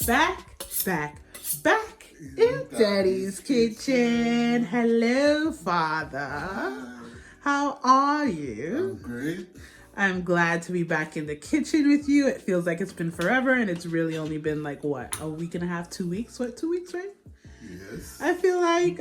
back in Daddy's kitchen. Hello, Father. How are you? I'm great. I'm glad to be back in the kitchen with you. It feels like it's been forever, and it's really only been like what, a week and a half, 2 weeks? What, 2 weeks, right? Yes. I feel like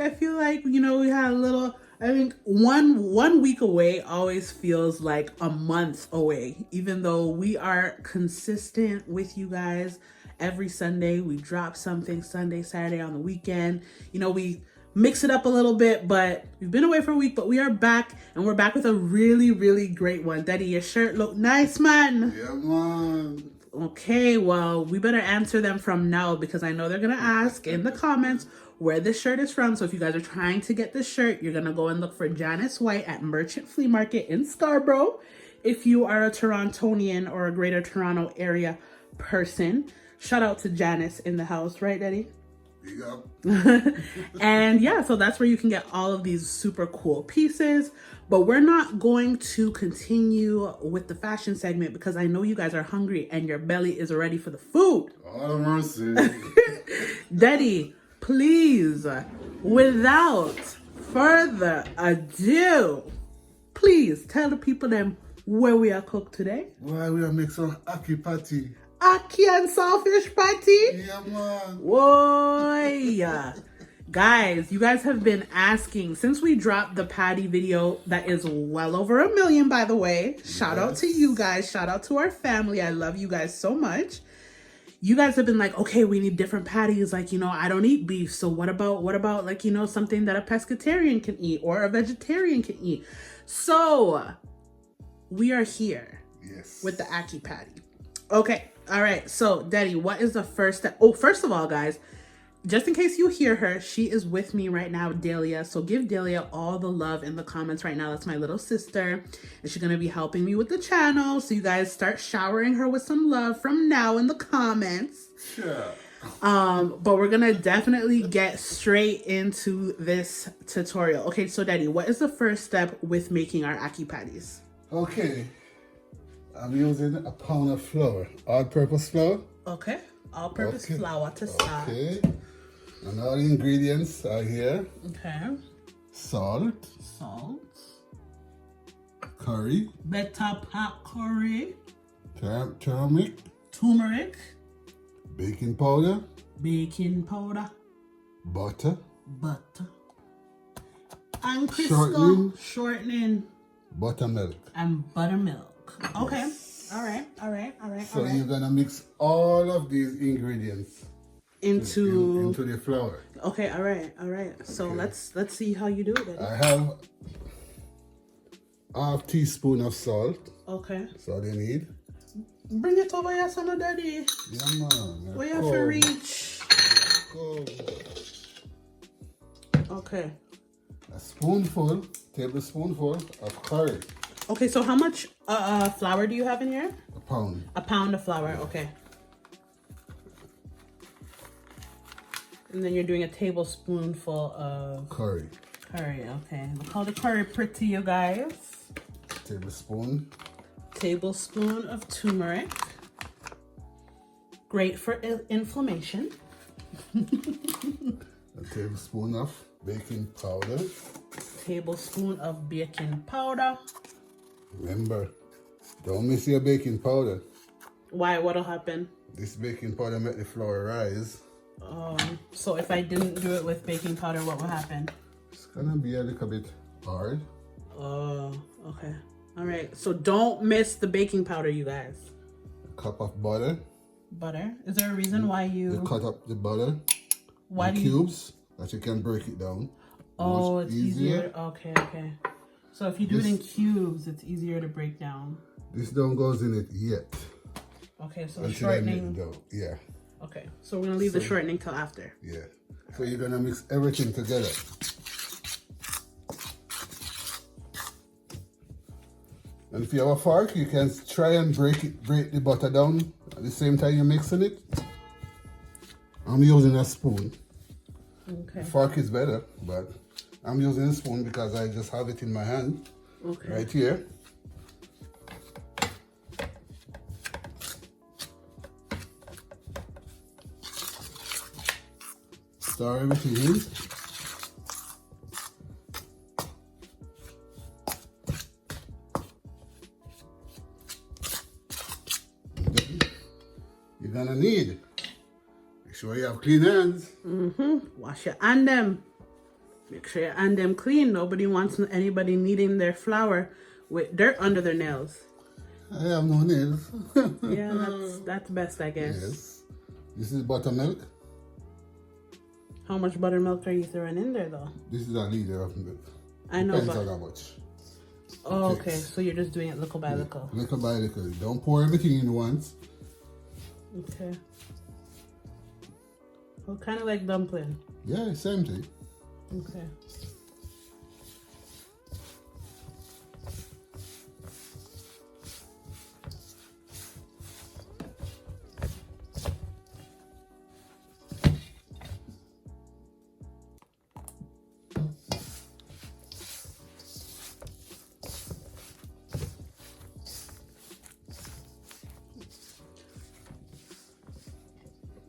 we had a little. I think one week away always feels like a month away, even though we are consistent with you guys. Every Sunday we drop something, Sunday, Saturday, on the weekend. We mix it up a little bit, but we've been away for a week, but we are back, and we're back with a really, really great one. Deddy, your shirt look nice, man. Yeah, man. Okay, well, we better answer them from now, because I know they're gonna ask in the comments where this shirt is from. So if you guys are trying to get this shirt, you're gonna go and look for Janice White at Merchant Flea Market in Scarborough. If you are a Torontonian or a Greater Toronto area person, shout out to Janice in the house, right, Deddy? Big up. And yeah, so that's where you can get all of these super cool pieces. But we're not going to continue with the fashion segment, because I know you guys are hungry and your belly is ready for the food. Oh, mercy. Deddy, please, without further ado, please tell the people them where we are cooked today. Why we are make some Ackee patty? Ackee and Saltfish patty. Yeah, man. Whoa. Guys, you guys have been asking since we dropped the patty video that is well over 1 million, by the way. Shout out to you guys. Shout out to our family. I love you guys so much. You guys have been like, okay, we need different patties. Like, I don't eat beef. So what about like, something that a pescatarian can eat or a vegetarian can eat? So we are here with the Ackee patty. Okay. All right. So Deddy, what is the first step? Oh, first of all, guys, just in case you hear her, she is with me right now, Delia. So give Delia all the love in the comments right now. That's my little sister. And she's going to be helping me with the channel. So you guys start showering her with some love from now in the comments. Sure. But we're going to definitely get straight into this tutorial. Okay, so Deddy, what is the first step with making our Ackee patties? Okay. I'm using a pound of flour. All-purpose flour. Okay. All-purpose flour to start. Okay. And all the ingredients are here. Okay. Salt. Curry. Better pot curry. Turmeric. Baking powder. Butter. And Crisco. Shortening. Buttermilk. And buttermilk. Okay. Yes. All right. So you're gonna mix all of these ingredients into the flour. Okay, all right. So let's see how you do it. I have half teaspoon of salt. Okay. So they need. Bring it over here, son of Daddy. Yeah, man. Where you have to reach? Go. Okay. A tablespoonful of curry. Okay, so how much flour do you have in here? A pound. A pound of flour, okay. And then you're doing a tablespoonful of curry. Okay. Look how the curry pretty, you guys. Tablespoon of turmeric. Great for inflammation. A tablespoon of baking powder. Tablespoon of baking powder. Remember, don't miss your baking powder. Why? What'll happen? This baking powder make the flour rise. So if I didn't do it with baking powder, what will happen? It's gonna be a little bit hard. Oh, okay. All right. So don't miss the baking powder, you guys. A cup of butter. Butter. Is there a reason why you cut up the butter? Why in do cubes that you can break it down? Oh, it's easier. Okay. So if you do it in cubes, it's easier to break down. This don't goes in it yet. Okay, so the shortening. Yeah. Okay, so we're gonna leave the shortening till after. Yeah. So you're gonna mix everything together. And if you have a fork, you can try and break the butter down at the same time you're mixing it. I'm using a spoon. Okay. The fork is better, but I'm using a spoon because I just have it in my hand. Okay. Right here. stir everything in. And then you're gonna need, make sure you have clean hands. Wash your hand them. Make sure your hand them clean. Nobody wants anybody kneading their flour with dirt under their nails. I have no nails. Yeah, that's best, I guess. Yes. This is buttermilk. How much buttermilk are you throwing in there, though? This is a liter of milk. I know, Depends but... on how much. Oh, okay. So you're just doing it little by little. Little by little. Don't pour everything in once. Okay. Well, kind of like dumpling. Yeah, same thing. Okay.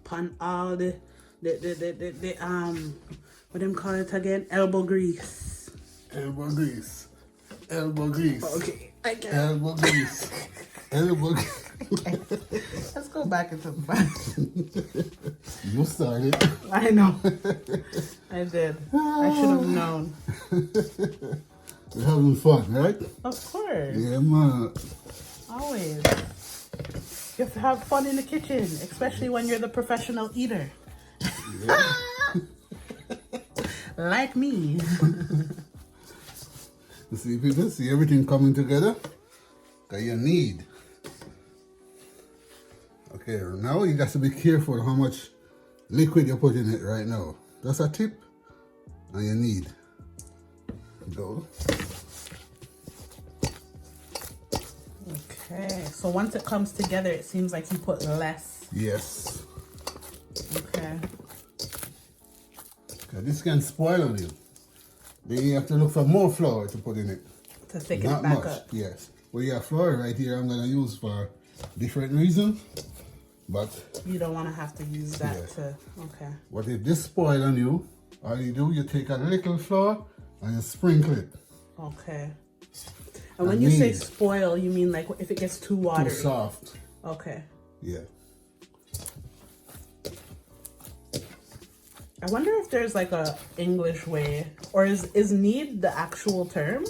Upon all the what them call it again? Elbow grease. Elbow grease. Elbow grease. Okay, I get it. Elbow grease. Elbow grease. Let's go back into the back. You started. I know. I did. I should have known. We're having fun, right? Of course. Yeah, man. Always. You have to have fun in the kitchen, especially when you're the professional eater. Yeah. Like me. You see, people, see everything coming together? That you need. Okay, now you got to be careful how much liquid you put in it right now. That's a tip. And you need. Go. Okay, so once it comes together, it seems like you put less. Yes. Okay. This can spoil on you. Then you have to look for more flour to put in it. To thicken Not it back much, up. yes. Well, you have flour right here I'm going to use for different reasons. But You don't want to have to use that Yes. to... Okay. what if this spoil on you, all you do, you take a little flour and you sprinkle it. Okay. And when you say spoil, you mean like if it gets too watery? Too soft. Okay. Yeah. I wonder if there's like a English way, or is knead the actual term?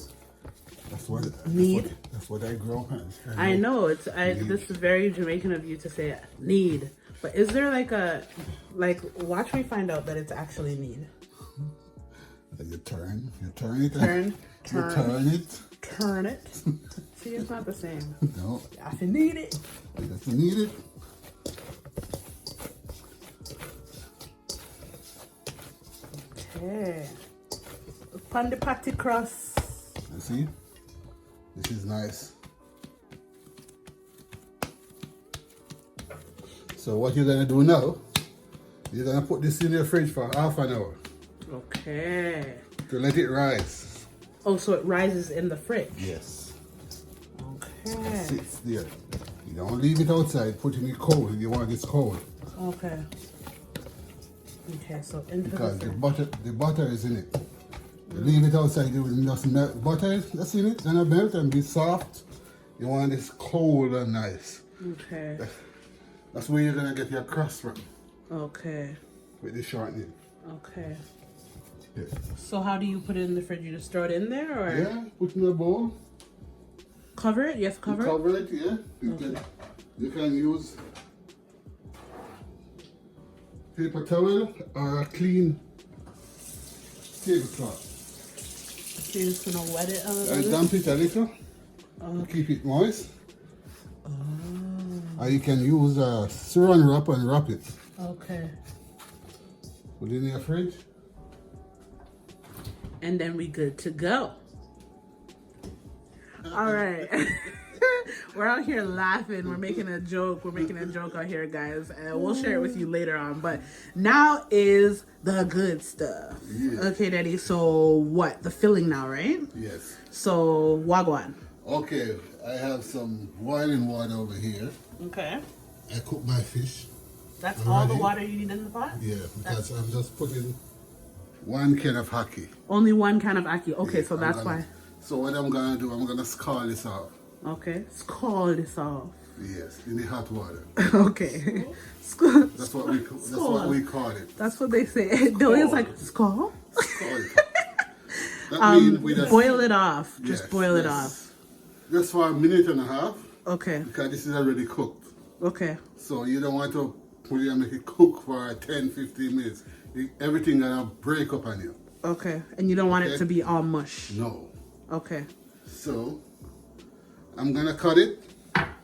That's what Need? That's what I grew up in. I know this is very Jamaican of you to say it, need. But is there like watch me find out that it's actually need. You turn it. Turn You turn it. Turn it. See, it's not the same. No. You have to knead it. You have to knead it. Okay. Upon the patty cross. You see? This is nice. So what you're gonna do now, you're gonna put this in your fridge for half an hour Okay. to let it rise. Oh, so it rises in the fridge. Yes. Okay. It sits there. You don't leave it outside, put it in cold if you want it cold. Okay. Okay, so into Because the the butter is in it. You leave it outside, you will just melt butter that's in it, gonna melt and be soft. You want this cold and nice. Okay. That's where you're gonna get your crust from, Okay. with the shortening. Okay. Yeah. So how do you put it in the fridge? You just throw it in there, or Yeah, put in a bowl. cover it? You have to cover it. Cover it, yeah. You can use paper towel or a clean tablecloth. So you're just gonna wet it a I little bit? damp it a little to keep it moist. Or you can use a saran wrap and wrap it. Okay. Put it in your fridge. And then we good to go. All right. We're out here laughing. We're making a joke. We're making a joke out here, guys. And we'll share it with you later on. But now is the good stuff. Yeah. Okay, Daddy. So what? The filling now, right? Yes. So wagwan. Okay, I have some boiling water over here. Okay. I cook my fish. That's I'm all the ready. water you need in the pot? Yeah, because I'm just putting 1 can of Ackee. Only 1 can of Ackee. Okay, Yeah, so that's why. So what I'm gonna do, I'm gonna scald this off. Okay, scald this off. Yes, in the hot water. Okay. That's what we call it. That's what they say. They always like, scald? Scald. That means we just Boil it off. yes, Just boil it yes. off. Just for 1.5 minutes. Okay. Because this is already cooked. Okay. So you don't want to put it and make it cook for 10-15 minutes. Everything gonna break up on you. Okay. And you don't want it to be all mush. No. Okay. So I'm gonna cut it.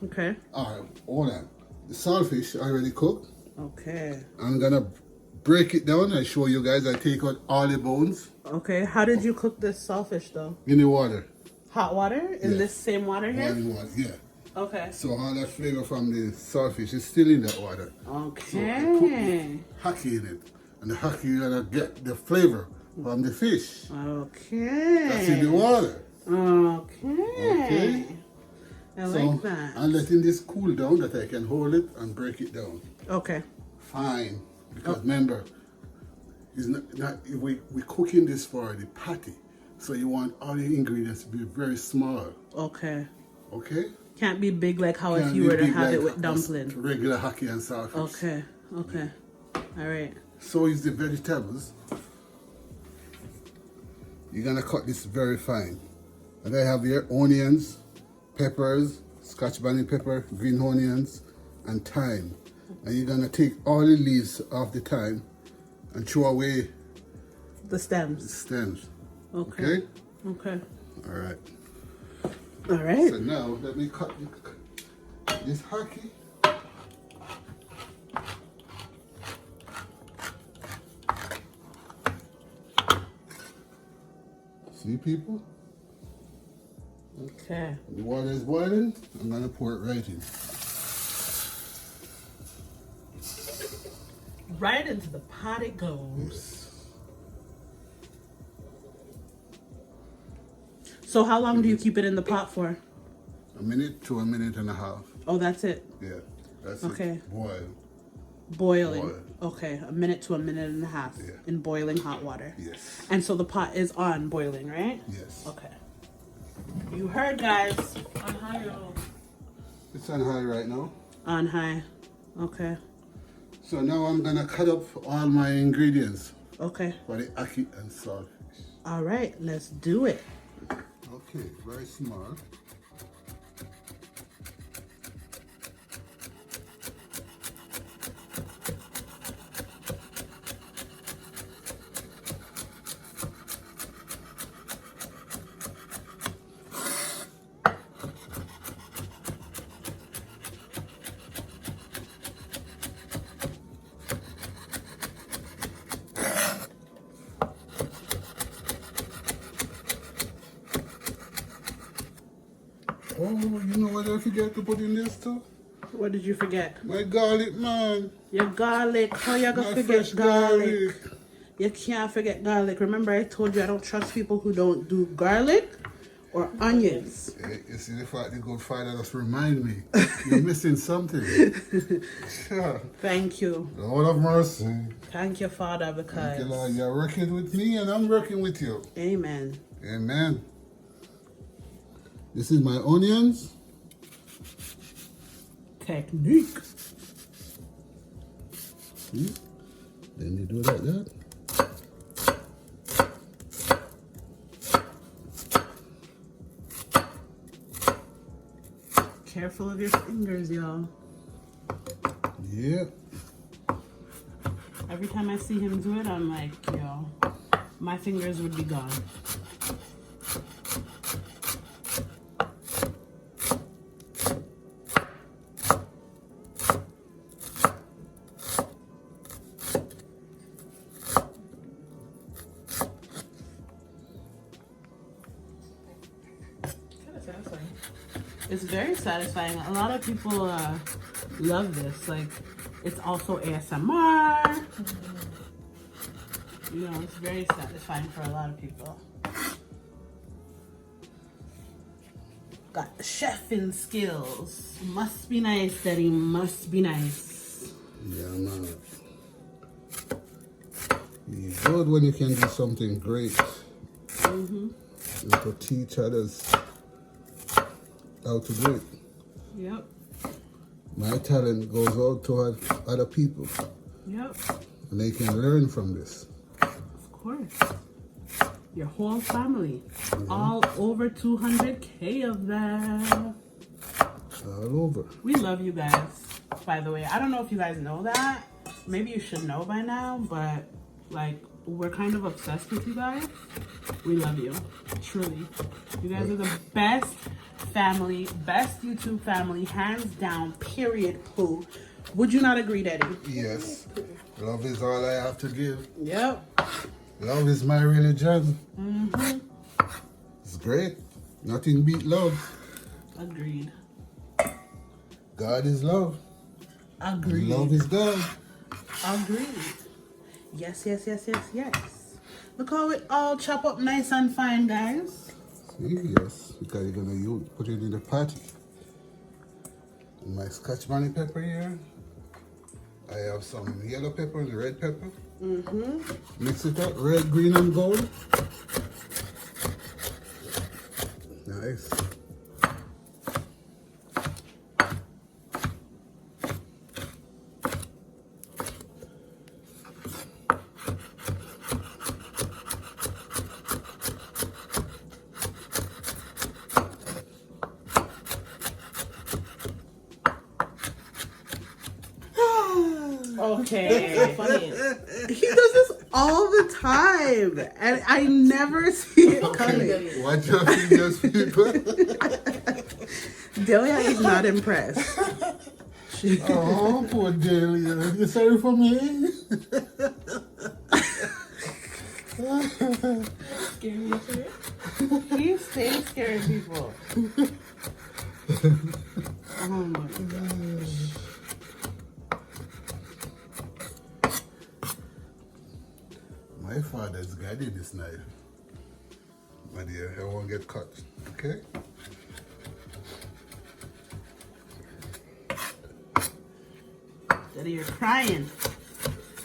Okay. Alright, hold on. The saltfish already cooked. Okay. I'm gonna break it down and show you guys. I take out all the bones Okay. How did you cook this saltfish though? in the water. Hot water? In Yeah. this same water here? Boiling water, yeah. Okay. So all that flavor from the saltfish is still in that water. So I put Okay. Ackee in it. And the Ackee, you're gonna get the flavor from the fish. Okay. That's in the water. Okay. I So like that. I'm letting this cool down that I can hold it and break it down. Okay. Fine. Because remember, it's not we cooking this for the patty. So you want all the ingredients to be very small. Okay. Okay? Can't be big like how if Can't you be were to big have like it with just dumpling. regular Ackee and saltfish. Okay. Okay. All right. So is the vegetables. You're gonna cut this very fine. And I have here onions, peppers, scotch bonnet pepper, green onions, and thyme. And you're gonna take all the leaves off the thyme and throw away The the stems. stems. Okay. Okay? Okay. All right. All right. So now let me cut this Ackee. See, people? Okay. The water is boiling. I'm gonna pour it right in. Right into the pot it goes. So how long do you keep it in the pot for? 1 minute to 1.5 minutes. Oh, that's it. Yeah, that's Okay. it. Boil. Boiling. Boil. Okay, 1 minute to 1.5 minutes Yeah. in boiling hot water. Yes. And so the pot is on boiling, right? Yes. Okay. You heard, guys. On high. It's on high right now. On high. Okay. So now I'm gonna cut up all my ingredients Okay. for the Ackee and saltfish. All right. Let's do it. Okay, very small. Oh, you know what I forget to put in this too? What did you forget? My garlic, man. Your garlic. How you gonna My forget fresh garlic? You can't forget garlic. Remember I told you I don't trust people who don't do garlic or onions. Hey, you see the fact the good father just remind me. You're missing something. Sure. Thank you. Lord of mercy. Thank you, Father, Thank you, because... Lord. You're working with me and I'm working with you. Amen. Amen. This is my onions. Technique. See? Then you do it like that. Careful of your fingers, y'all. Yeah. Every time I see him do it, I'm like, yo, my fingers would be gone. It's very satisfying. A lot of people love this. Like, it's also ASMR. You know, it's very satisfying for a lot of people. Got chefing skills. Must be nice, Daddy. Must be nice. Yeah, man. It's good when you can do something great. And to teach others how to do it. Yep. My talent goes out to other people. Yep. And they can learn from this. Of course. Your whole family. All over 200K of them. All over. We love you guys, by the way. I don't know if you guys know that. Maybe you should know by now, but like, we're kind of obsessed with you guys. We love you. Truly. You guys are the best family, best YouTube family, hands down, period, poo. Would you not agree, Deddy? Yes. Love is all I have to give. Yep. Love is my religion. It's great. Nothing beat love. Agreed. God is love. Agreed. Love is God. Agreed. Yes, yes, yes, yes, yes. Look how it all chop up nice and fine, guys. See, yes, because you're gonna put it in the patty. My scotch bonnet pepper here. I have some yellow pepper and red pepper. Mix it up, red, green, and gold. Nice. Okay. Funny. He does this all the time, and I never see it coming. Watch your fingers, people. Delia is not impressed. Oh, poor Delia. You sorry for me? He's staying scaring people. Oh my gosh. My father's guided this knife. My dear, I won't get cut. Okay? Daddy, you're crying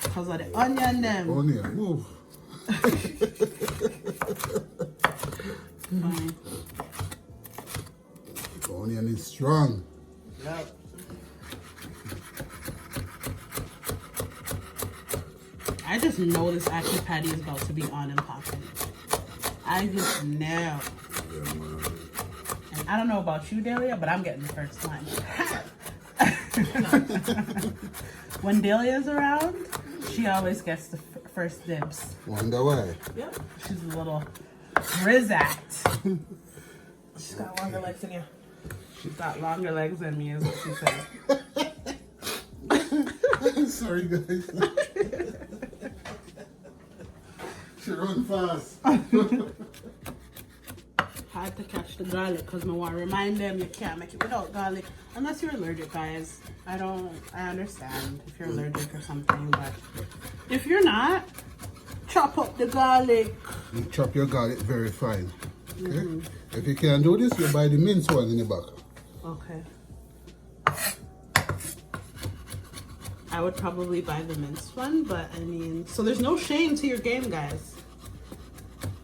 because of the onion them. Onion, move. Fine. The onion is strong. Yep. I just know this Ackee patty is about to be on and popping. I just know. Yeah, man. And I don't know about you, Delia, but I'm getting the first one. When Delia's around, she always gets the first dibs. Wonder why? Yep. She's a little Rizat. She's got longer legs than you. She's got longer legs than me, is what she said. Sorry, guys. She run fast. Had to catch the garlic because I want to remind them you can't make it without garlic unless you're allergic, guys. I understand if you're allergic or something, but if you're not, chop up the garlic. You chop your garlic very fine. Okay? If you can't do this, you buy the minced one in the back. Okay. I would probably buy the minced one, but I mean, so there's no shame to your game, guys.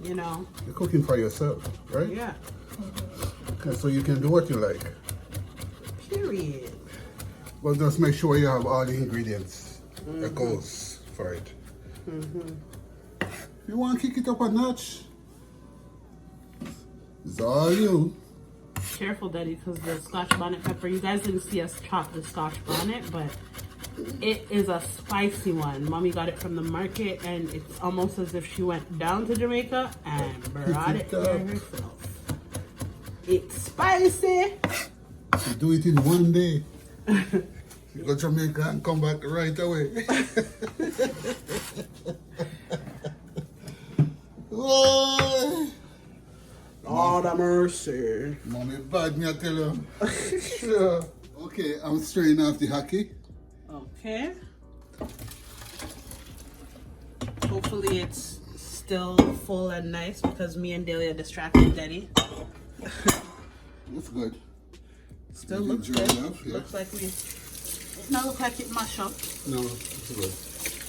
You know? You're cooking for yourself, right? Yeah. Okay, so you can do what you like. Period. But just make sure you have all the ingredients that goes for it. If you want to kick it up a notch, it's all you. Careful, Deddy, because the Scotch bonnet pepper, you guys didn't see us chop the Scotch bonnet, but it is a spicy one. Mommy got it from the market, and it's almost as if she went down to Jamaica and brought it here herself. It's spicy. You do it in one day. You go to Jamaica and come back right away. Oh, Lord have mercy. Mommy bad me, I tell you. Sure. Okay, I'm straining off the Ackee. Okay. Hopefully it's still full and nice because me and Delia distracted Deddy. Looks good. Still You looks enjoy good. enough, yeah. Looks like we It not look like it mash up. No, it's good.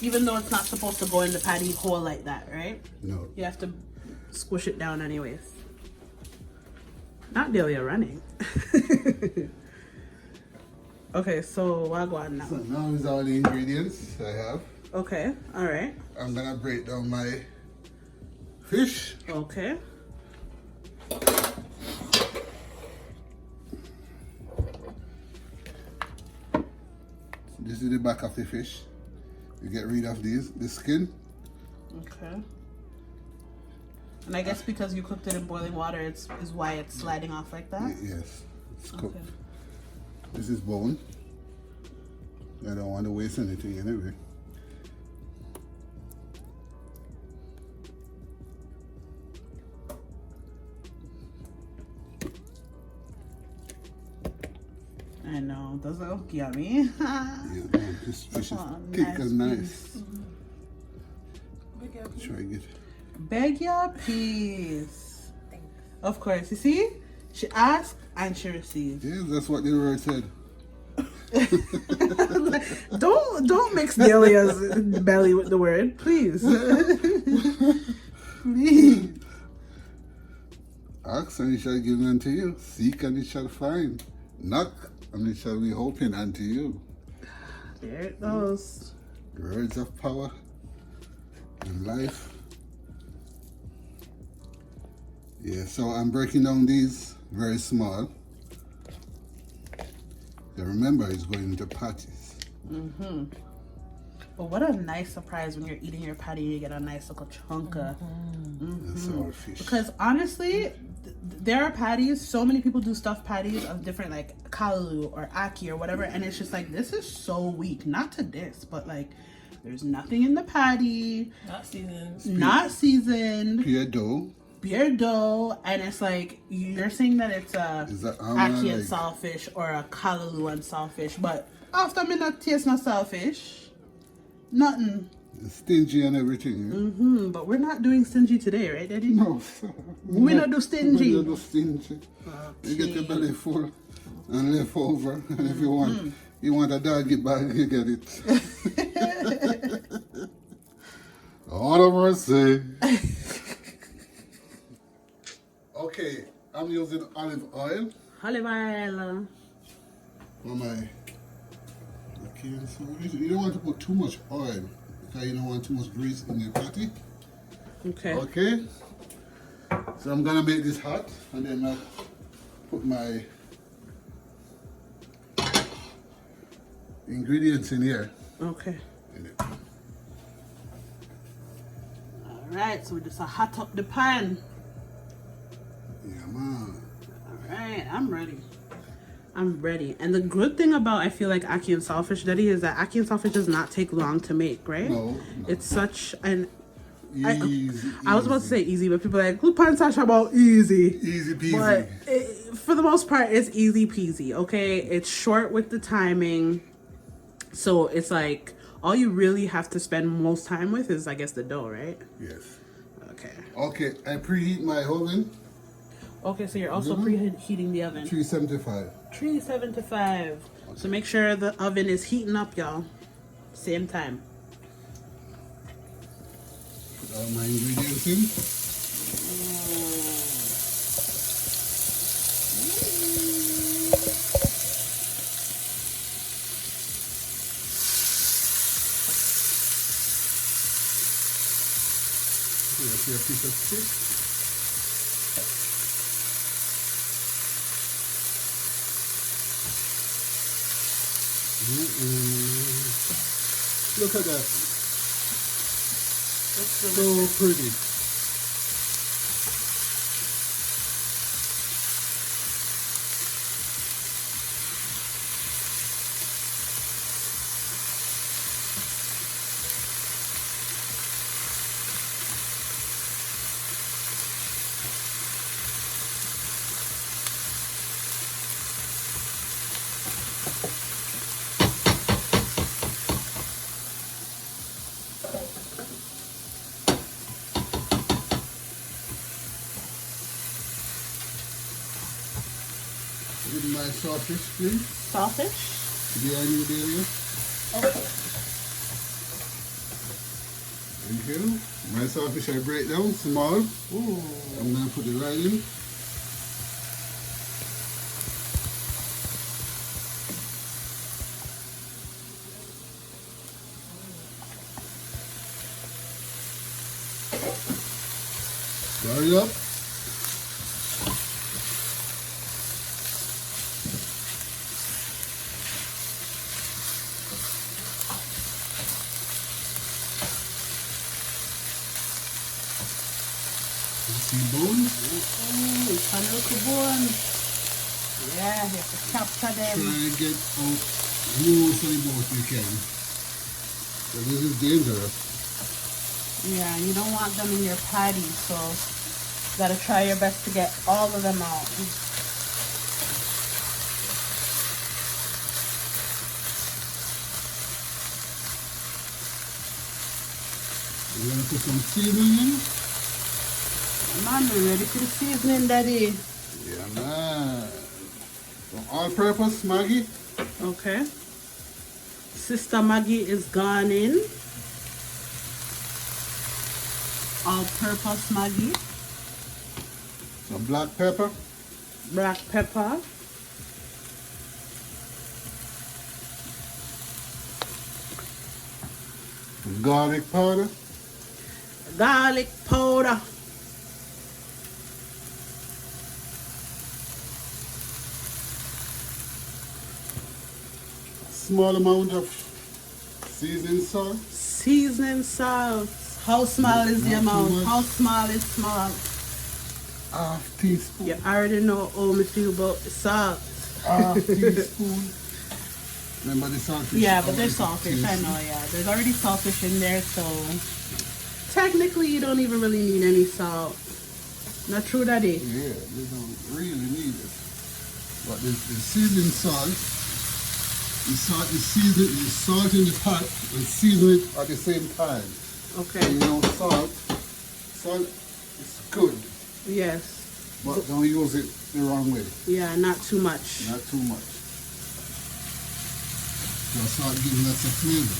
Even though it's not supposed to go in the patty whole like that, right? No. You have to squish it down anyways. Not Delia running. Okay, so wagwan now. So now is all the ingredients I have. Okay, all right. I'm gonna break down my fish. Okay. This is the back of the fish. You get rid of the skin. Okay. And I guess because you cooked it in boiling water, is why it's sliding off like that? Yes, it's cooked. Okay. This is bone. I don't want to waste anything anyway. I know, does it look yummy? Yeah, man, this fish is thick and nice. Try to get it. Beg your peace. Of course, you see? She asked and she received. Yeah, that's what the word said. Don't mix Delia's belly with the word, please. Please. Ask and it shall give unto you. Seek and it shall find. Knock and it shall be open unto you. There it goes. Words of power and life. Yeah, so I'm breaking down these very small. So remember, it's going into patties. Mm-hmm. But what a nice surprise when you're eating your patty, you get a nice little chunk of. That's our fish. Because honestly, there are patties. So many people do stuffed patties of different, like callaloo or ackee or whatever, and it's just like, this is so weak. Not to this, but like, there's nothing in the patty. Not seasoned. Not seasoned. Pure dough. Pure dough, and it's like you're saying that it's a Is that ackee and like saltfish or a callaloo and saltfish, but after me not taste no saltfish, nothing. stingy and everything? But we're not doing stingy today, right, Deddy? No, sir. We not do stingy. We not do stingy. You get your belly full and left over, and if you want a doggy bag, you get it. Lord of mercy. Okay, I'm using olive oil Olive oil. for my. Okay, so you don't want to put too much oil because you don't want too much grease in your patty. Okay. Okay, so I'm gonna make this hot and then I'll put my ingredients in here. Okay. In it. All right, so we just hot up the pan. Yeah, man. All right, I'm ready. I'm ready. And the good thing about, I feel like ackee and saltfish, Deddy, is that ackee and saltfish does not take long to make, right? No. It's such an Easy. I was about to say easy, but people are like, who pan Sasha about easy? Easy peasy. But for the most part, it's easy peasy, okay? It's short with the timing. So it's like, all you really have to spend most time with is, I guess, the dough, right? Yes. Okay. Okay, I preheat my oven. Okay, so you're also preheating the oven. 375. 375. So make sure the oven is heating up, y'all. Same time. Put all my ingredients in. Here's your piece of fish. Look at that. So pretty. With my saltfish, please. Saltfish. behind you, Delia. Okay. Thank you. My saltfish I break down small. Ooh. I'm gonna put it right in. Stir it up. Bones. Ooh, tunnel to bone. Yeah, you have to capture them. Try and get out most of the bones you can. So this is dangerous. Yeah, you don't want them in your patty, so you gotta try your best to get all of them out. We're gonna put some seasoning in. Man, we're ready for the seasoning, Daddy. Yeah, man. Some all-purpose Maggi. Okay. Sister Maggie is gone in. All-purpose Maggie. Some black pepper. Black pepper. Some garlic powder. Garlic powder. Small amount of seasoning salt. Seasoning salt. How small is the Not too amount? much. How small is small? Half teaspoon. You already know how me feel about the salt. Half teaspoon. Remember the saltfish? Yeah, but there's saltfish, I know, yeah. There's already saltfish in there, so technically you don't even really need any salt. Not true, Daddy? Yeah, you don't really need it. But the seasoning salt, the salt in the pot and season it at the same time. Okay. And you know, salt is good, Yes. but don't use it the wrong way. Yeah, not too much. Not too much. So salt gives lots of flavor.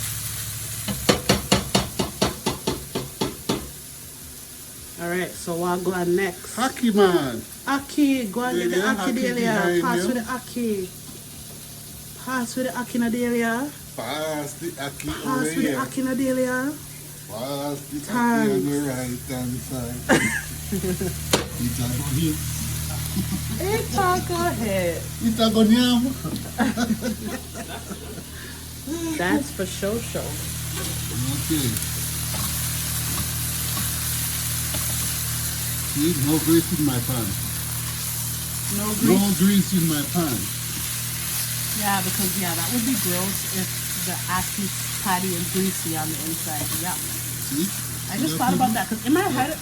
Alright, so what go on next? Ackee, man. Ackee, go and get the Delia, Ackee, Ackee Delia. behind Pass you. with the Ackee. Pass with the Ackee, na Delia. Pass the Ackee Pass over with the here. Ackee, na Delia. Pass the Ackee Thanks. on the right hand side. It's a go hit. It's all go ahead. It's a go yam. That's for show. Okay. See, no grease in my pan. No No grease. grease in my pan. Yeah, because that would be gross if the Ackee patty is greasy on the inside. Yeah. See? I just thought about that because in my head,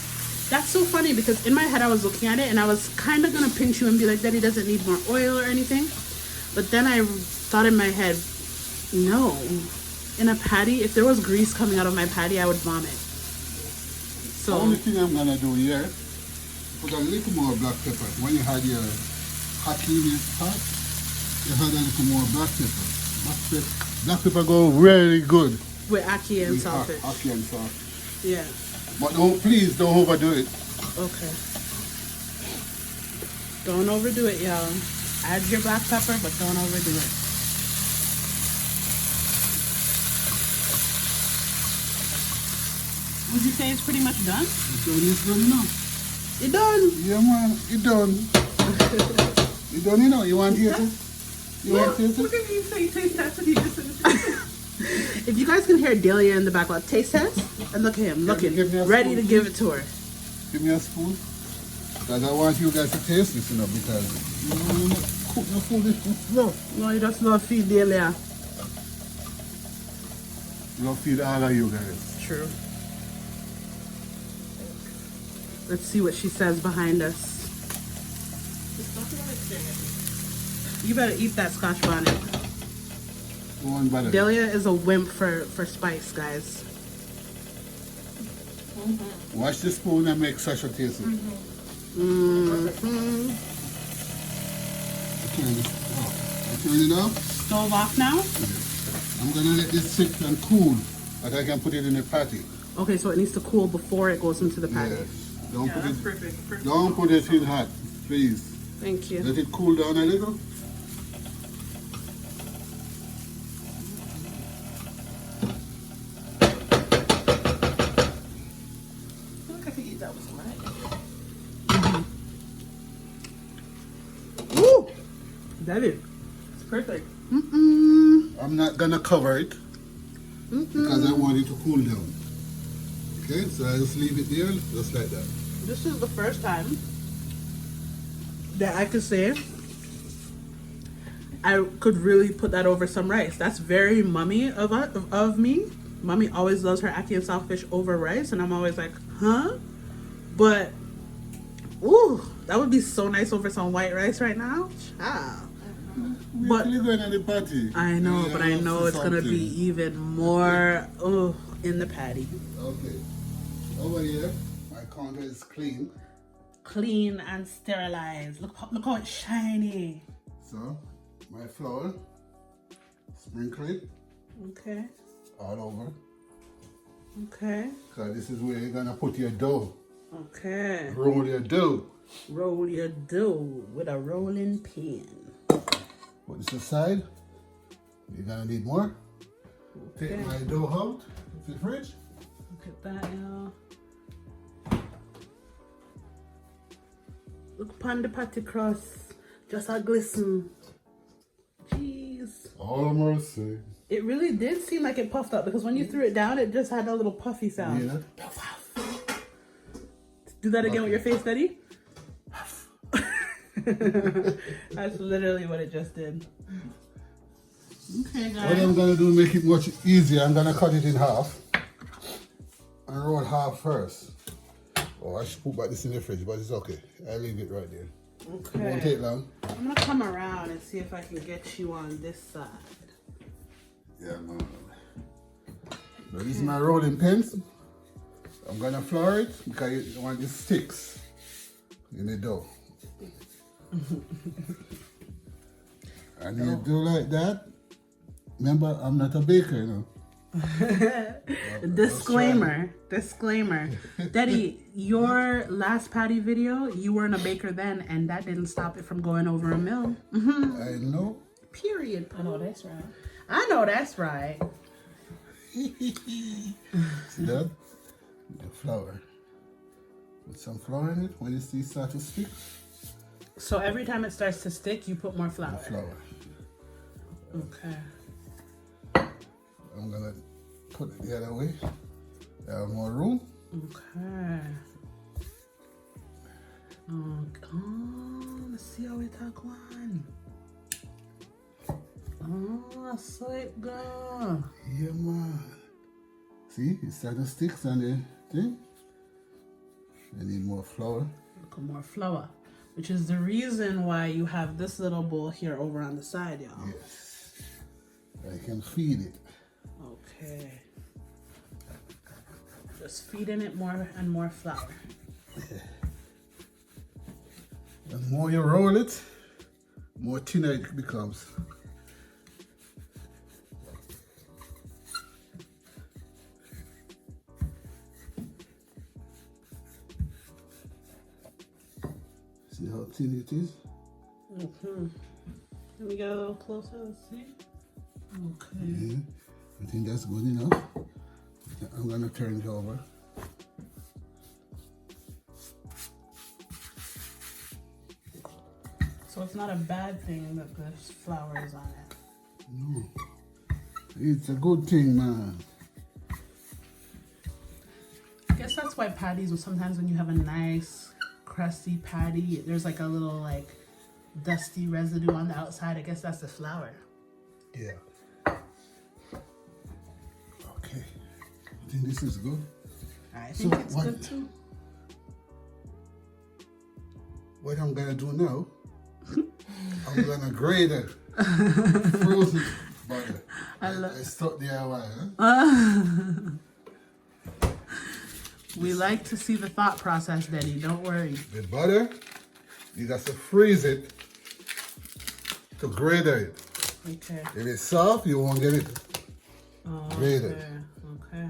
that's so funny because in my head I was looking at it and I was kind of gonna pinch you and be like, Daddy doesn't need more oil or anything. But then I thought in my head, no, in a patty, if there was grease coming out of my patty, I would vomit. The So only thing I'm gonna do here, put a little more black pepper. When you had your Ackee in your pot, you had a little more black pepper. Black pepper go really good with Ackee and with saltfish. Ackee and salt. Yeah. But please don't overdo it. Okay. Don't overdo it, y'all. Add your black pepper, but don't overdo it. Would you say it's pretty much done? It's done now. It done. Yeah, man, it done. It done, you know. You want to taste it? You want to taste Look it? at me say taste test and he just If you guys can hear Delia in the background, taste test, and look at him, looking, Give me a ready spoon, to give it to her. Give me a spoon. Because I want you guys to taste this, you know, because you don't cook no food this slow. No, you just not feed Delia. You don't feed all of you guys. True. Let's see what she says behind us. You better eat that Scotch bonnet. Go on, butter. Delia is a wimp for spice, guys. Wash the spoon and make such a taste. Mm-hmm. I turn it off. stove off now? I'm gonna let this sit and cool, that I can put it in the patty. Okay, so it needs to cool before it goes into the patty. Yes. Don't put that's it. perfect. Don't put it in hot, please. Thank you. Let it cool down a little. I could eat that with some rice. Woo! Deddy. It's perfect. I'm not gonna cover it because I want it to cool down. Okay, so I just leave it there, just like that. This is the first time that I could say I could really put that over some rice. That's very mummy of me. Mommy always loves her ackee and saltfish over rice, and I'm always like, huh? But, ooh, that would be so nice over some white rice right now. Child. But We're going to the party. I know, Yeah, but I know it's gonna be even more in the patty. Okay. Over here, my counter is clean. Clean and sterilized. Look how it's shiny. So, my flour, sprinkle it Okay. all over. Okay. Because this is where you're gonna put your dough. Okay. Roll your dough. Roll your dough with a rolling pin. Put this aside. You're gonna need more. Okay. Take my dough out of the fridge. Look at that, y'all. Look upon the patty crust. Just a glisten. Jeez. All mercy. It really did seem like it puffed up because when you threw it down, it just had a little puffy sound. Yeah. Do that again with your face, Deddy. That's literally what it just did. Okay, What guys. I'm gonna do to make it much easier, I'm gonna cut it in half and roll half first. Oh, I should put back this in the fridge, but it's okay. I leave it right there. It won't Okay. take long. I'm gonna come around and see if I can get you on this side. Yeah, man. So this is my rolling pins. I'm gonna flour it because you want the sticks in the dough. And you do like that. Remember, I'm not a baker, you know. Disclaimer. Deddy, your last patty video, you weren't a baker then, and that didn't stop it from going over a mill. I know. Period. I know that's right. I know that's right. See that? The flour. Put some flour in it when you see it start to stick. So every time it starts to stick, you put more The flour. flour. Okay. I'm gonna put it the other way. I have more room. Okay. Oh, let's see how it talk one. Oh, I saw it go. Yeah, man. See, it's starting to stick on the thing. I need more flour. Look, more flour. Which is the reason why you have this little bowl here over on the side, y'all. Yes. I can feed it. Okay. Just feeding it more and more flour. The more you roll it, more thinner it becomes. See how thin it is? Let me get a little closer, let's see. Okay. Yeah. I think that's good enough. I'm gonna turn it over. So it's not a bad thing that this flour is on it. No. It's a good thing, man. I guess that's why patties, sometimes when you have a nice crusty patty, there's like a little like dusty residue on the outside. I guess that's the flour. Yeah. Okay. I think this is good. I think So it's what- good too. What I'm gonna do now, I'm gonna grate it. Frozen butter. I stuck DIY, huh? We like to see the thought process, Deddy. Don't worry. The butter, you got to freeze it to grate it. Okay. If it's soft, you won't get it grated. Okay.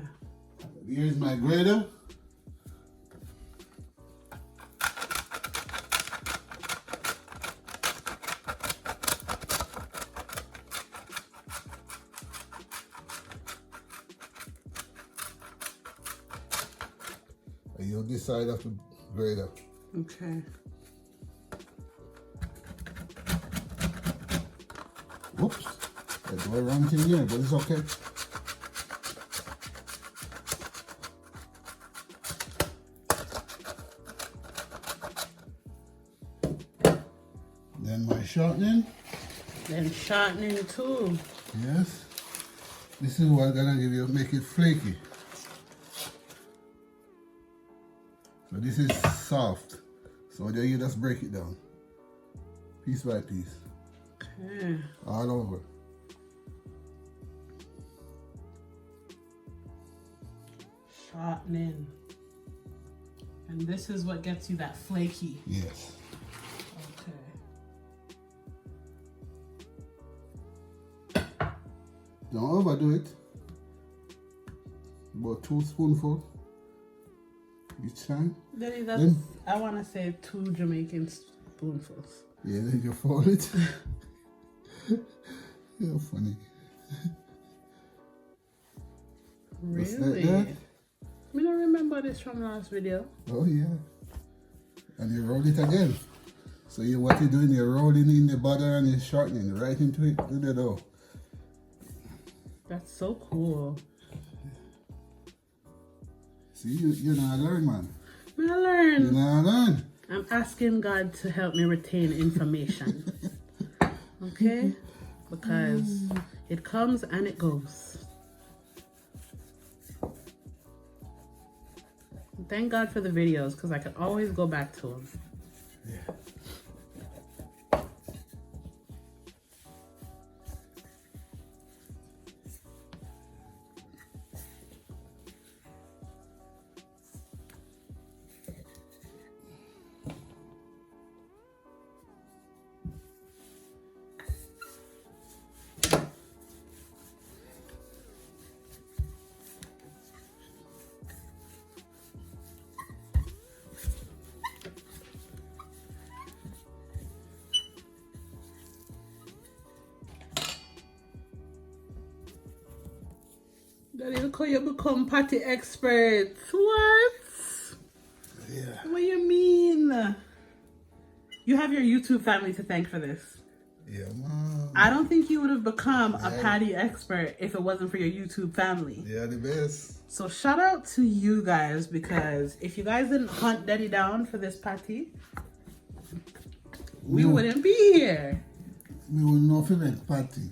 Here's my grater. And you'll decide of the grater. Okay. Whoops. There's no wrong thing here, but it's okay. Then my shortening. Then shortening too. Yes. This is what's gonna give you, make it flaky. So this is soft. So then you just break it down. Piece by piece. Okay. All over. Shortening. And this is what gets you that flaky. Yes. Okay. Don't overdo it. About 2 spoonfuls each time. Daddy, that's, Then, I want to say 2 Jamaican spoonfuls. yeah, then you fold it. You're funny. Just like Really? that. I don't remember this from last video. Oh yeah. And you roll it again. So what you're doing, you're rolling in the butter and you're shortening right into it to the dough. That's so cool. See, you know, I learn, man. I You learn. know, I learn. I'm asking God to help me retain information. Okay? Because it comes and it goes. Thank God for the videos, because I could always go back to them. Yeah. Daddy, look how you become patty expert. What? Yeah. What you mean? You have your YouTube family to thank for this. Yeah, man. I don't think you would have become a Yeah. patty expert if it wasn't for your YouTube family. Yeah, the best. So shout out to you guys, because if you guys didn't hunt Deddy down for this patty, we wouldn't be here. We will not feel like party.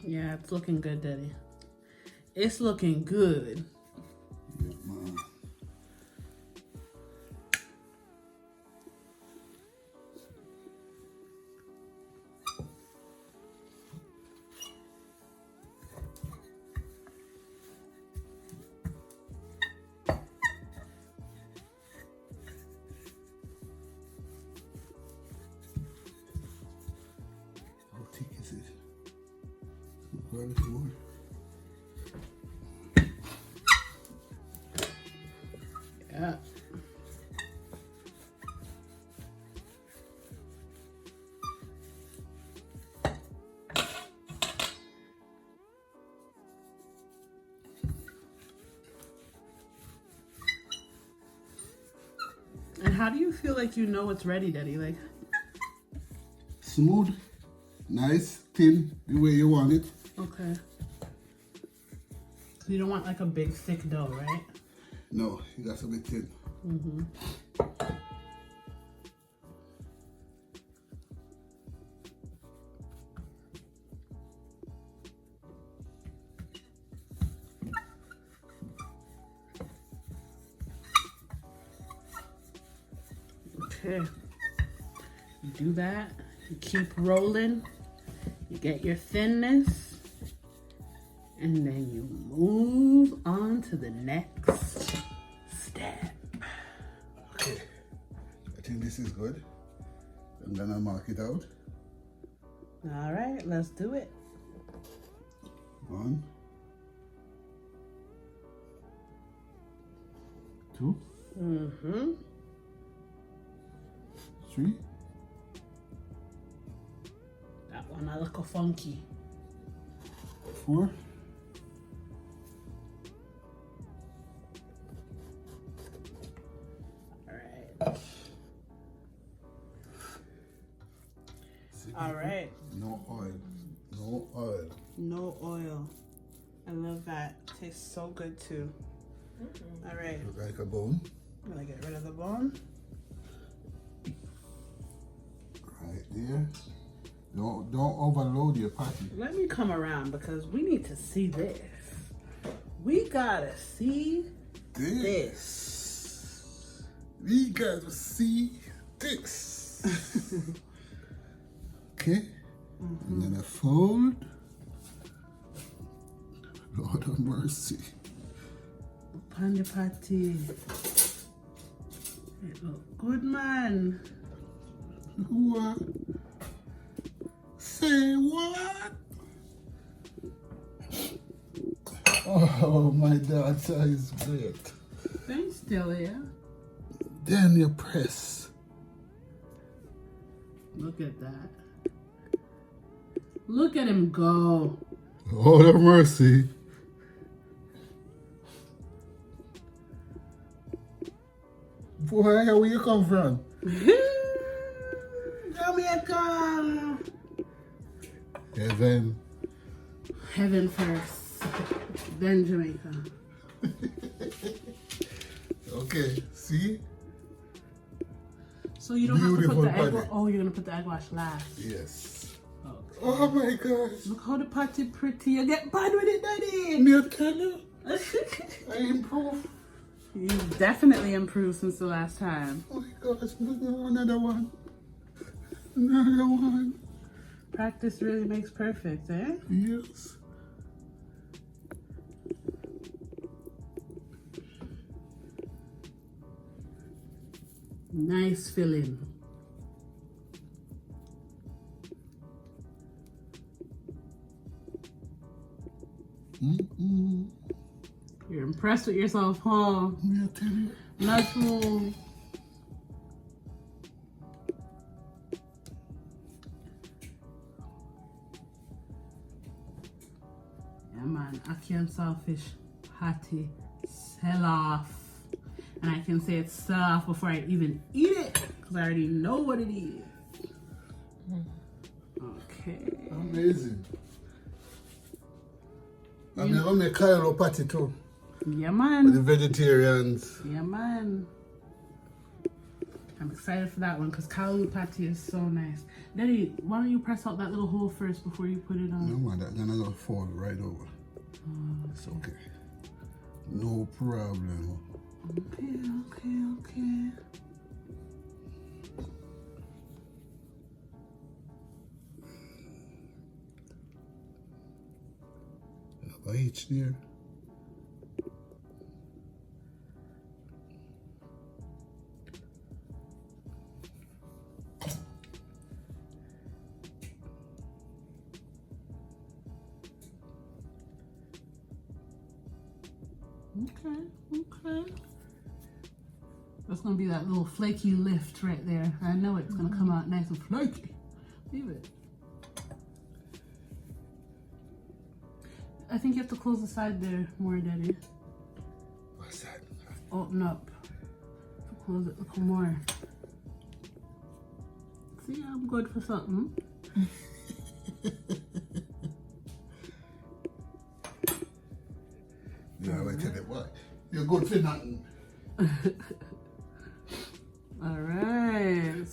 Yeah, it's looking good, Deddy. It's looking good. Yeah, man. How thick is it? A little more. Yeah. And how do you feel like you know it's ready, Deddy? Like, Smooth, nice, thin, the way you want it. okay. So you don't want like a big thick dough, right? No, it got to be thin. Mm-hmm. Okay. You do that. You keep rolling. You get your thinness. And then you move on to the next step. Okay. I think this is good. I'm gonna mark it out. All right, let's do it. 1, 2, 3. That one a little funky. 4. All right. No oil. No oil. No oil. I love that. Tastes so good too. All right. Look like a bone. I'm gonna get rid of the bone. Right there. Don't overload your patty. Let me come around because we need to see this. We gotta see this. We gotta see this. Okay. I'm gonna fold. Lord of mercy. Panda patty. It look good, man. What? Say what? Oh, my daughter is great. Thanks, Delia. Then you press. Look at that. Look at him go. Lord of mercy. Boy, where you come from? Jamaica. Heaven. Heaven first, then Jamaica. Okay, see? So you don't have to put Beautiful the egg. patty. Oh, you're gonna put the egg wash last. Yes. Okay. Oh my gosh. Look how the patty pretty. You get bad with it, Daddy. Me I tell you, I improved. You definitely improved since the last time. Oh my gosh, another one. Another one. Practice really makes perfect, eh? Yes. Nice filling. You're impressed with yourself, huh? Me I tell you. Natural. Yeah, man. Ackee and Saltfish patty sell off. And I can say it's sell off before I even eat it because I already know what it is. Okay. Amazing. I'm gonna make Cairo patty too. Yeah, For man. the vegetarians. Yeah, man. I'm excited for that one because Kalu patty is so nice. Daddy, why don't you press out that little hole first before you put it No on? man, that's gonna fall right over. It's okay. No problem. Okay. By each there. Okay. That's gonna be that little flaky lift right there. I know it's gonna come out nice and flaky. Leave it. I think you have to close the side there more, Daddy. What's that? Open up. Close it a little more. See, I'm good for something. Yeah, I tell you what. You're good for nothing. All right.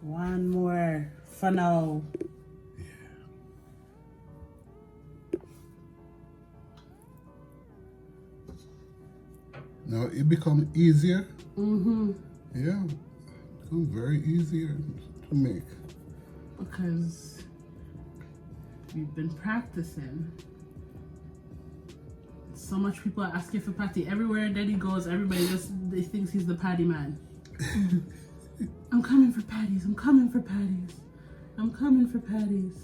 One more funnel. Now it become easier. Yeah, become very easier to make. Because we've been practicing. So much people are asking for patty. Everywhere Deddy goes, everybody they thinks he's the patty man. I'm coming for patties. I'm coming for patties. I'm coming for patties.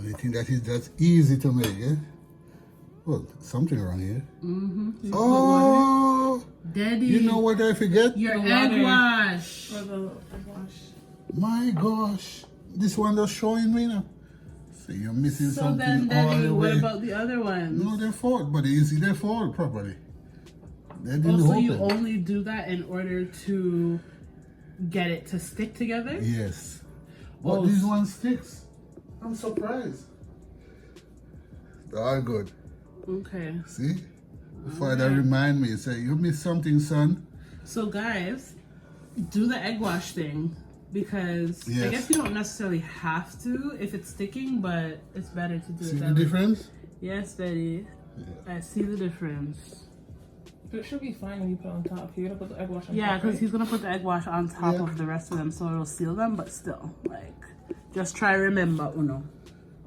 I think that's easy to make, eh? Well, something wrong here. Mm-hmm. Oh, Deddy. you know what I forget? Your egg wash. Or the egg wash. My gosh, this one that's showing me now. So you're missing So something then, all Deddy, the what way. about the other ones? No, they're fold, but you see, they're fold properly. They didn't Also, open. you only do that in order to get it to stick together? Yes. But Oh, these ones sticks. I'm surprised. They're all good. Okay. See? The father remind me, say, you missed something, son. So guys, do the egg wash thing because I Yes. guess you don't necessarily have to if it's sticking, but it's better to do See it the that way. difference? Yes, Betty. Yeah. I see the difference. But it should be fine when you put it on top. You're gonna put the egg wash on Yeah, top. because Right? he's gonna put the egg wash on top Yeah. of the rest of them, so it'll seal them. But still, like, just try remember, Uno.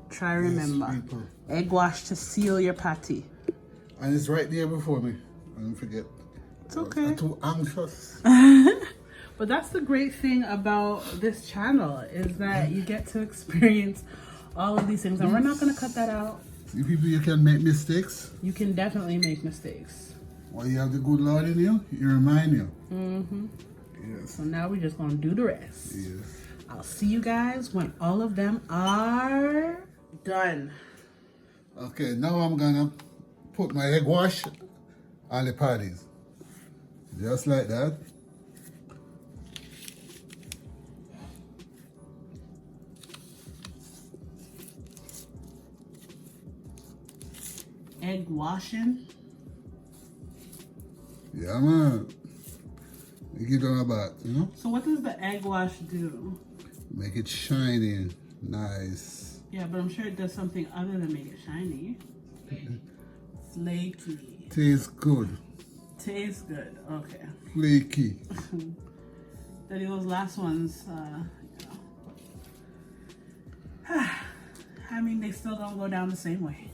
Try remember. Yes, people. Egg wash to seal your patty. And it's right there before me. I don't forget. It's okay. I'm too anxious. But that's the great thing about this channel is that you get to experience all of these things, and we're not gonna cut that out. See, people, you can make mistakes. You can definitely make mistakes. Well, you have the good Lord in you, you remind you. Mm-hmm. Yes. So now we're just gonna do the rest. Yes. I'll see you guys when all of them are done. Okay, now I'm gonna put my egg wash on the patties. Just like that. Egg washing. Yeah, man. You give them a bath, you know? So what does the egg wash do? Make it shiny, nice. Yeah, but I'm sure it does something other than make it shiny. Flaky. Tastes good. Tastes good. Okay. Flaky. Daddy, those last ones, you know. I mean, they still don't go down the same way.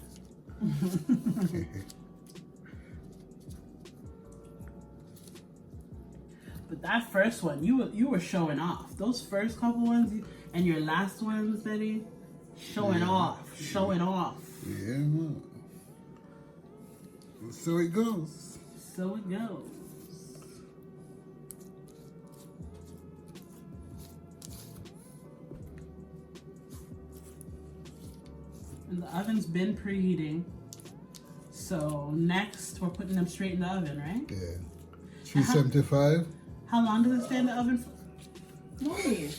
But that first one, you were showing off. Those first couple ones and your last ones, Daddy, showing off, showing off. Yeah, man. So it goes. So it goes. And the oven's been preheating. So next, we're putting them straight in the oven, right? Yeah. 375. How long does it stay in the oven for? Mommy.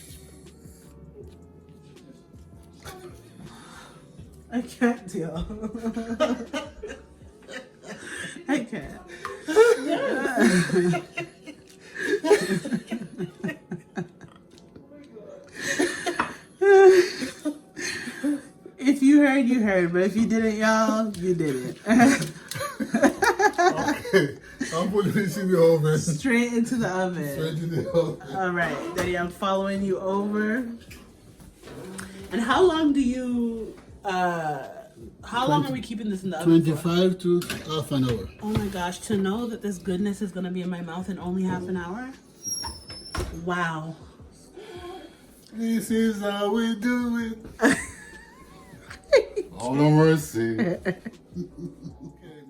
I can't deal. I can't. If you heard, you heard. But if you didn't, y'all, you didn't. Okay. I'm putting this in the oven. Straight into the oven. Straight in the oven. All right, Daddy, I'm following you over. And how long do you, how long are we keeping this in the oven for? 25 to half an hour. Oh my gosh, to know that this goodness is gonna be in my mouth in only half an hour? Wow. This is how we do it. Oh, no mercy. Okay,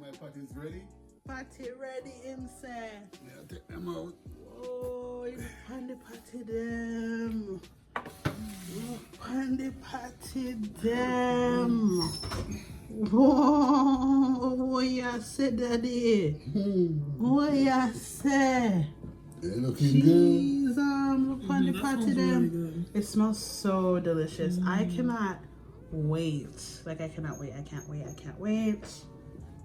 my patty's ready. Patty ready inside. Yeah, take them out. Oh, you pan the patty them. You pan the patty them. Whoa, what you say, Daddy? What you say? They're looking good. Cheese, look on the patty them. It smells so delicious. I cannot wait. Like, I cannot wait. I can't wait. I can't wait.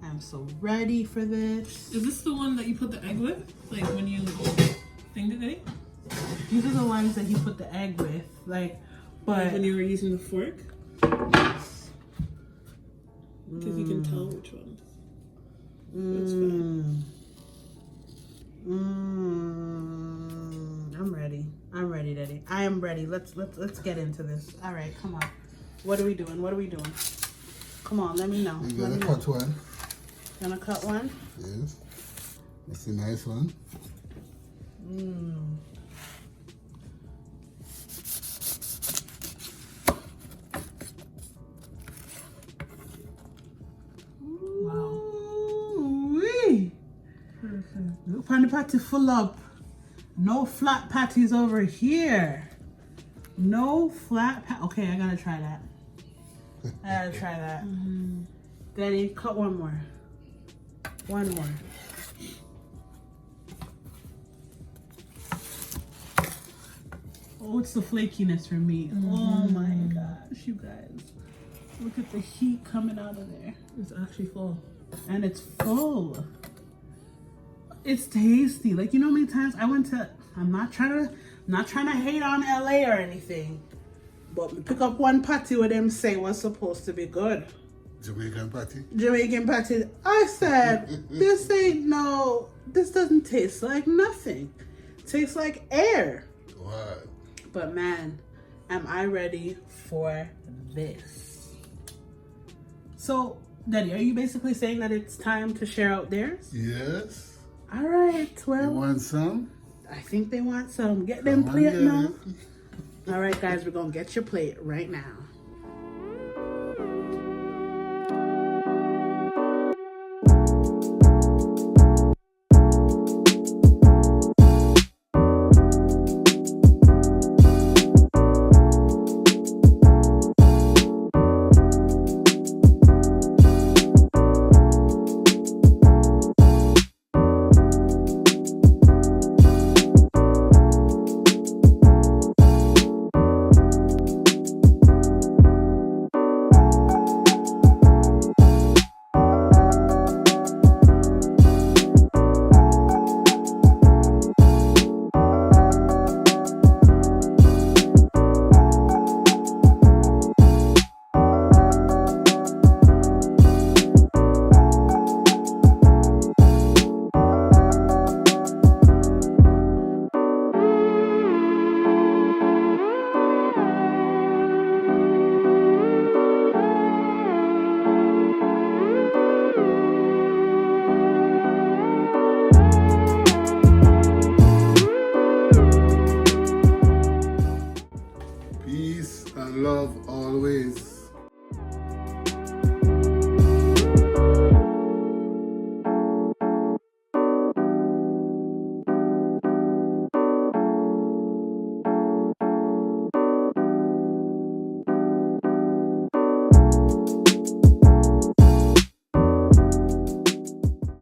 I'm so ready for this. Is this the one that you put the egg with? Like when you thinged it, eh? These are the ones that he put the egg with. Like, but When you were using the fork? Because you can tell which ones. That's fine. I'm ready. I'm ready, Deddy. I am ready. Let's get into this. All right, come on. What are we doing? What are we doing? Come on, let me know. You're gonna cut one. Gonna cut one? Yes. That's a nice one. Wow. Ooh-wee. Look on the patty full up. No flat patties over here. No flat okay, I gotta try that. Daddy, cut one more. One more. Oh, it's the flakiness for me. Oh my gosh, you guys. Look at the heat coming out of there. It's actually full. And it's full. It's tasty. Like, you know how many times I went to, I'm not trying to hate on LA or anything, but we pick up one patty where them say was supposed to be good. Jamaican patty. Jamaican patty. I said, this doesn't taste like nothing. It tastes like air. What? But man, am I ready for this? So, Deddy, are you basically saying that it's time to share out theirs? Yes. All right, You well, want some? I think they want some. Get them Come on, plate get now. it. All right, guys, we're going to get your plate right now. Peace and love always.